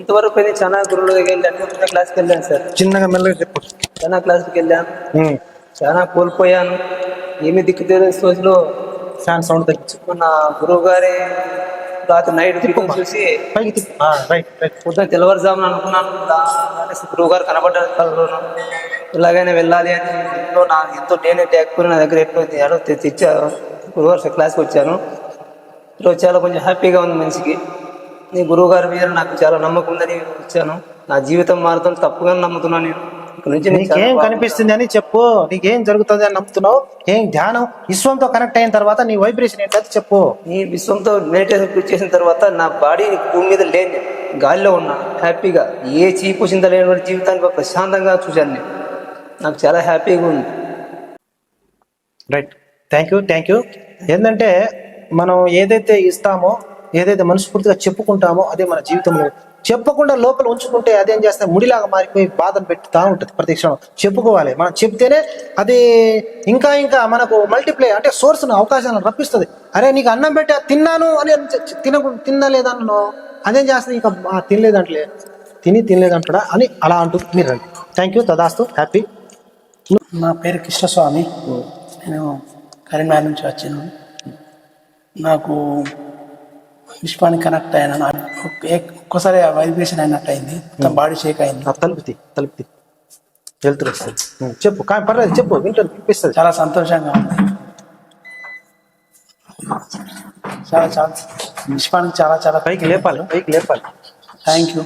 ఇంతవరకు నేను చాలా గురువుల దగ్గర వెళ్ళాను. చిన్న క్లాస్కి వెళ్ళాను సార్. చిన్నగా మెల్లగా చెప్పు. చాలా క్లాస్కి వెళ్ళాను. చాలా కోల్పోయాను. ఏమి దిక్కు తెలియని రోజులో ఫ్యాన్ సౌండ్ తగ్గించుకున్న గురువు గారి రాత్రి నైట్ చూసి పొద్దున తెల్లవారుజామున అనుకున్నాను గురువు గారు కనబడ్డారు కలలోను. ఇలాగైనా వెళ్ళాలి అని ఎంతో నేనే ట్యాక్కుని నా దగ్గర ఎట్లా తెచ్చాను. గురువుగారు క్లాస్కి వచ్చాను. ఈరోజు చాలా కొంచెం హ్యాపీగా ఉంది మనిషికి. నీ గురువు గారి మీద నాకు చాలా నమ్మకం ఉందని వచ్చాను. నా జీవితం మారుతుంది తప్పుగా నమ్ముతున్నాను. నేను ఇక్కడ నుంచి నీకేం కనిపిస్తుంది అని చెప్పు. నీకేం జరుగుతుంది అని నమ్ముతున్నావు? ఏం ధ్యానం విశ్వంతో కనెక్ట్ అయిన తర్వాత నీ వైబ్రేషన్ ఏంటది చెప్పు. నీ విశ్వంతో మెడిటేషన్ చేసిన తర్వాత నా బాడీ భూమి మీద లేని గాలిలో ఉన్నా హ్యాపీగా ఏ చీపు చింత లేని జీవితానికి ప్రశాంతంగా చూశాను. నేను నాకు చాలా హ్యాపీగా ఉంది. Right, thank you. ఏంటంటే మనం ఏదైతే ఇస్తామో, ఏదైతే మనస్ఫూర్తిగా చెప్పుకుంటామో అదే మన జీవితంలో. చెప్పకుండా లోపల ఉంచుకుంటే అదేం చేస్తే ముడిలాగా మారిపోయి బాధను పెట్టుతూ ఉంటుంది. ప్రతి క్షణం చెప్పుకోవాలి. మనం చెప్తేనే అది ఇంకా మనకు మల్టిప్లై అంటే సోర్స్ను అవకాశాలను రప్పిస్తుంది. అరే నీకు అన్నం పెట్టి తిన్నాను అని తినలేదన్ను అదేం చేస్తుంది, ఇంకా తినలేదంటలే తినలేదంటాడా అని అలా అంటుంది. మీరు రండి. Thank you. తదాస్తు. హ్యాపీ. నా పేరు కృష్ణస్వామి. నేను కరీంనగర్ నుంచి వచ్చాను. నాకు విశ్వానికి కనెక్ట్ అయినా ఒక్కసారి వైబ్రేషన్ అయినట్టు అయింది. మొత్తం బాడీ షేక్ అయింది. తలుపుతి వెళ్తురు వస్తుంది. చెప్పు, కానీ పర్లేదు చెప్పు, వింటారు, వినిపిస్తుంది. చాలా సంతోషంగా ఉంది. చాలా విశ్వానికి చాలా పైకి లేపాలి. Thank you.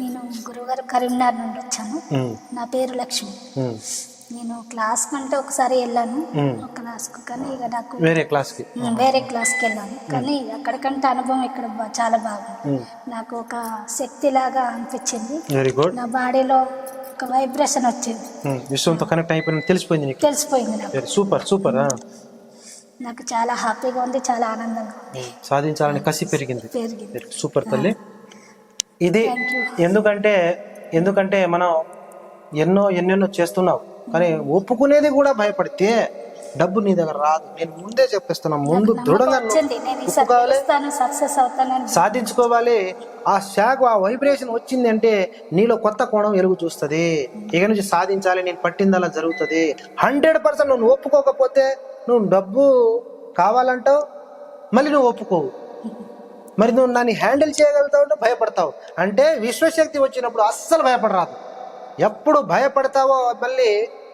నేను గురువుగారు కరీంనగర్ నుండి వచ్చాను. నా పేరు లక్ష్మి. నేను క్లాస్ కంటే ఒకసారి వెళ్ళాను ఒక క్లాస్కు, కానీ ఇక నాకు వేరే క్లాస్కి వెళ్ళాను. కానీ అక్కడికంటే అనుభవం ఇక్కడ చాలా బాగుంది. నాకు ఒక శక్తి లాగా అనిపించింది. నా బాడీలో ఒక వైబ్రేషన్ వచ్చింది. విశ్వంతో కనెక్ట్ అయిపోయింది. తెలిసిపోయింది నాకు. సూపర్. నాకు చాలా హ్యాపీగా ఉంది, చాలా ఆనందంగా ఉంది. సాధించాలని కసి పెరిగింది. సూపర్ తల్లి. ఇది ఎందుకంటే మనం ఎన్నెన్నో చేస్తున్నావు, కానీ ఒప్పుకునేది కూడా భయపడితే డబ్బు నీ దగ్గర రాదు. నేను ముందే చెప్పేస్తున్నా. ముందు దృఢంగా సాధించుకోవాలి. ఆ వైబ్రేషన్ వచ్చింది అంటే నీలో కొత్త కోణం వెలుగు చూస్తుంది. ఇక నుంచి సాధించాలి, నేను పట్టిందలా జరుగుతుంది. 100% నువ్వు ఒప్పుకోకపోతే నువ్వు డబ్బు కావాలంటావు, మళ్ళీ నువ్వు ఒప్పుకోవు. మరి నువ్వు నన్ను హ్యాండిల్ చేయగలుగుతావు అంటే భయపడతావు. అంటే విశ్వశక్తి వచ్చినప్పుడు అస్సలు భయపడరాదు. ఎప్పుడు భయపడతావో మళ్ళీ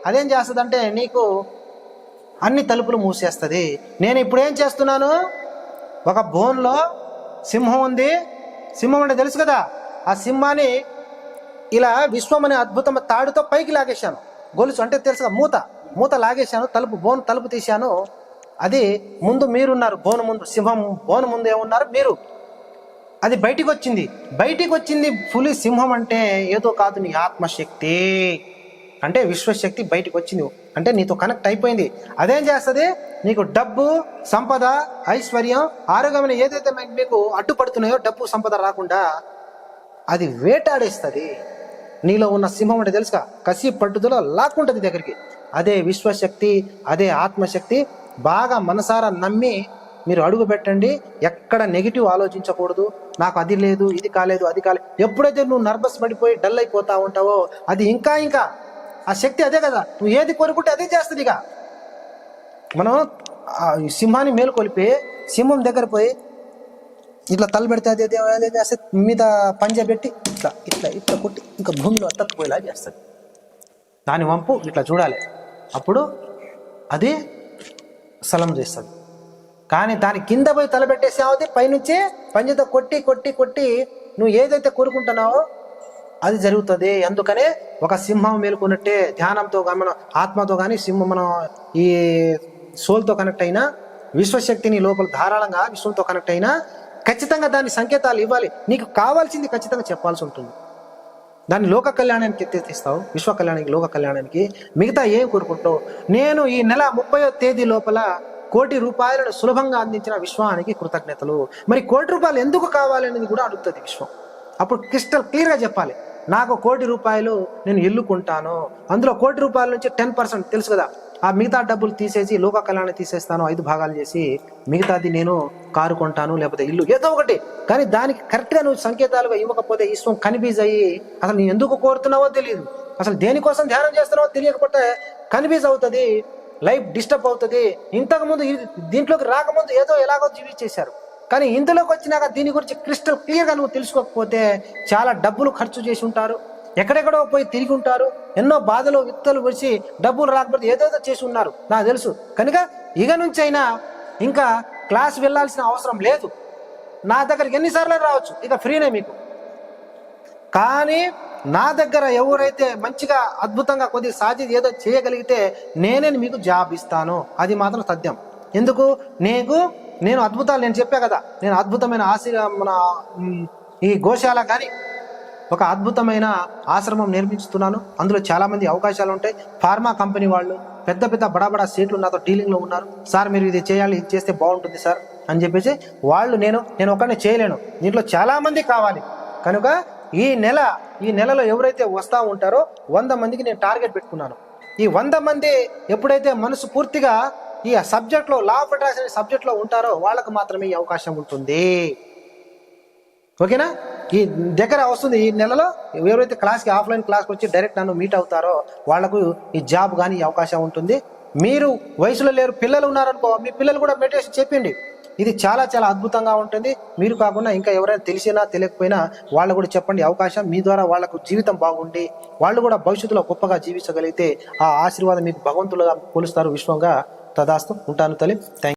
అదేం చేస్తుంది అంటే నీకు అన్ని తలుపులు మూసేస్తుంది. నేను ఇప్పుడు ఏం చేస్తున్నాను, ఒక బోన్లో సింహం ఉంది. సింహం అంటే తెలుసు కదా, ఆ సింహాన్ని ఇలా విశ్వం అనే అద్భుతం తాడుతో పైకి లాగేశాను. గొలుసు అంటే తెలుసు కదా, మూత లాగేశాను. బోన్ తలుపు తీశాను. అది ముందు మీరున్నారు. సింహం బోను ముందు ఏమున్నారు మీరు. అది బయటికి వచ్చింది. పులి సింహం అంటే ఏదో కాదు, నీ ఆత్మశక్తి అంటే విశ్వశక్తి బయటికి వచ్చింది. అంటే నీతో కనెక్ట్ అయిపోయింది. అదేం చేస్తుంది, నీకు డబ్బు, సంపద, ఐశ్వర్యం, ఆరోగ్యం ఏదైతే మీకు అడ్డుపడుతున్నాయో డబ్బు సంపద రాకుండా అది వేటాడేస్తుంది. నీలో ఉన్న సింహం అంటే తెలుసుగా, కసి పట్టుదల లాక్కుంటుంది దగ్గరికి. అదే విశ్వశక్తి, అదే ఆత్మశక్తి. బాగా మనసారా నమ్మి మీరు అడుగు పెట్టండి. ఎక్కడ నెగిటివ్ ఆలోచించకూడదు. నాకు అది లేదు, ఇది కాలేదు, అది కాలేదు. ఎప్పుడైతే నువ్వు నర్వస్ పడిపోయి డల్ అయిపోతా ఉంటావో అది ఇంకా ఆ శక్తి అదే కదా, నువ్వు ఏది కోరుకుంటే అదే చేస్తుంది. ఇక మనం సింహాన్ని మేలుకొలిపి సింహం దగ్గర పోయి ఇట్లా తల పెడితే అదే చేస్తే మీద పంజా పెట్టి ఇట్లా కొట్టి ఇంకా భూమిలో అత్తకపోయేలా చేస్తుంది. దాని వంపు ఇట్లా చూడాలి, అప్పుడు అది సలం చేస్తుంది. కానీ దాని కింద పోయి తలబెట్టేసావు, పైనుంచి పంజతో కొట్టి నువ్వు ఏదైతే కోరుకుంటున్నావో అది జరుగుతుంది. అందుకనే ఒక సింహం మేలుకున్నట్టే ధ్యానంతో మనం ఆత్మతో కానీ సింహం మనం ఈ సోల్తో కనెక్ట్ అయినా, విశ్వశక్తిని లోపల ధారాళంగా విశ్వంతో కనెక్ట్ అయినా ఖచ్చితంగా దాని సంకేతాలు ఇవ్వాలి. నీకు కావాల్సింది ఖచ్చితంగా చెప్పాల్సి ఉంటుంది. దాన్ని లోక కళ్యాణానికి ఎత్తేస్తావు, విశ్వ కళ్యాణానికి, లోక కళ్యాణానికి. మిగతా ఏం కోరుకుంటావు? నేను ఈ నెల 30వ తేదీ లోపల 1 కోటి రూపాయలను సులభంగా అందించిన విశ్వానికి కృతజ్ఞతలు. మరి 1 కోటి రూపాయలు ఎందుకు కావాలనేది కూడా అడుగుతుంది విశ్వం. అప్పుడు క్రిస్టల్ క్లియర్గా చెప్పాలి, నాకు 1 కోటి రూపాయలు నేను ఇల్లు కొంటాను, అందులో 1 కోటి రూపాయల నుంచి 10% తెలుసు కదా, ఆ మిగతా డబ్బులు తీసేసి లోక కళ్యాణం తీసేస్తాను 5 భాగాలు చేసి, మిగతాది నేను కారు కొంటాను లేకపోతే ఇల్లు ఏదో ఒకటి. కానీ దానికి కరెక్ట్గా నువ్వు సంకేతాలుగా ఇవ్వకపోతే ఈశ్వం కన్ఫ్యూజ్ అయ్యి అసలు నీ ఎందుకు కోరుతున్నావో తెలియదు, అసలు దేనికోసం ధ్యానం చేస్తున్నావో తెలియకపోతే కన్ఫ్యూజ్ అవుతుంది, లైఫ్ డిస్టర్బ్ అవుతుంది. ఇంతకుముందు దీంట్లోకి రాకముందు ఏదో ఎలాగో జీవించేశారు, కానీ ఇందులోకి వచ్చినాక దీని గురించి క్రిస్టల్ క్లియర్గా నువ్వు తెలుసుకోకపోతే చాలా డబ్బులు ఖర్చు చేసి ఉంటారు, ఎక్కడెక్కడో పోయి తిరిగి ఉంటారు, ఎన్నో బాధలు విత్తలు వచ్చి డబ్బులు రాకపోతే ఏదేదో చేసి ఉన్నారు నాకు తెలుసు. కనుక ఇక నుంచి అయినా ఇంకా క్లాస్ వెళ్ళాల్సిన అవసరం లేదు, నా దగ్గరికి ఎన్నిసార్లు రావచ్చు, ఇక ఫ్రీనే మీకు. కానీ నా దగ్గర ఎవరైతే మంచిగా అద్భుతంగా కొద్దిగా సాధ్యత ఏదో చేయగలిగితే నేనే మీకు జాబ్ ఇస్తాను, అది మాత్రం సత్యం. ఎందుకు నేను అద్భుతాలు నేను చెప్పా కదా, నేను అద్భుతమైన మన ఈ గోశాల కానీ ఒక అద్భుతమైన ఆశ్రమం నిర్మిస్తున్నాను, అందులో చాలామంది అవకాశాలు ఉంటాయి. ఫార్మా కంపెనీ వాళ్ళు పెద్ద పెద్ద బడా సీట్లు నాతో డీలింగ్లో ఉన్నారు, సార్ మీరు ఇది చేయాలి, ఇది చేస్తే బాగుంటుంది సార్ అని చెప్పేసి వాళ్ళు, నేను ఒక్కడిని చేయలేను, దీంట్లో చాలామంది కావాలి. కనుక ఈ నెలలో ఎవరైతే వస్తూ ఉంటారో 100 మందికి నేను టార్గెట్ పెట్టుకున్నాను. ఈ 100 మంది ఎప్పుడైతే మనసు పూర్తిగా ఈ సబ్జెక్ట్లో లా ఆఫ్ అట్రాక్షన్ సబ్జెక్ట్లో ఉంటారో వాళ్ళకు మాత్రమే ఈ అవకాశం ఉంటుంది. ఓకేనా? ఈ దగ్గర వస్తుంది, ఈ నెలలో ఎవరైతే క్లాస్కి ఆఫ్లైన్ క్లాస్కి వచ్చి డైరెక్ట్ నన్ను మీట్ అవుతారో వాళ్ళకు ఈ జాబ్ కానీ ఈ అవకాశం ఉంటుంది. మీరు వయసులో లేరు, పిల్లలు ఉన్నారనుకో, మీ పిల్లలు కూడా మెడిటేషన్ చెప్పిండి, ఇది చాలా చాలా అద్భుతంగా ఉంటుంది. మీరు కాకుండా ఇంకా ఎవరైనా తెలిసినా తెలియకపోయినా వాళ్ళు కూడా చెప్పండి, అవకాశం మీ ద్వారా వాళ్ళకు జీవితం బాగుండి వాళ్ళు కూడా భవిష్యత్తులో గొప్పగా జీవించగలిగితే ఆ ఆశీర్వాదం మీకు భగవంతులుగా కొలుస్తారు విశ్వంగా. తదాస్తు. ఉంటాను తల్లి. థ్యాంక్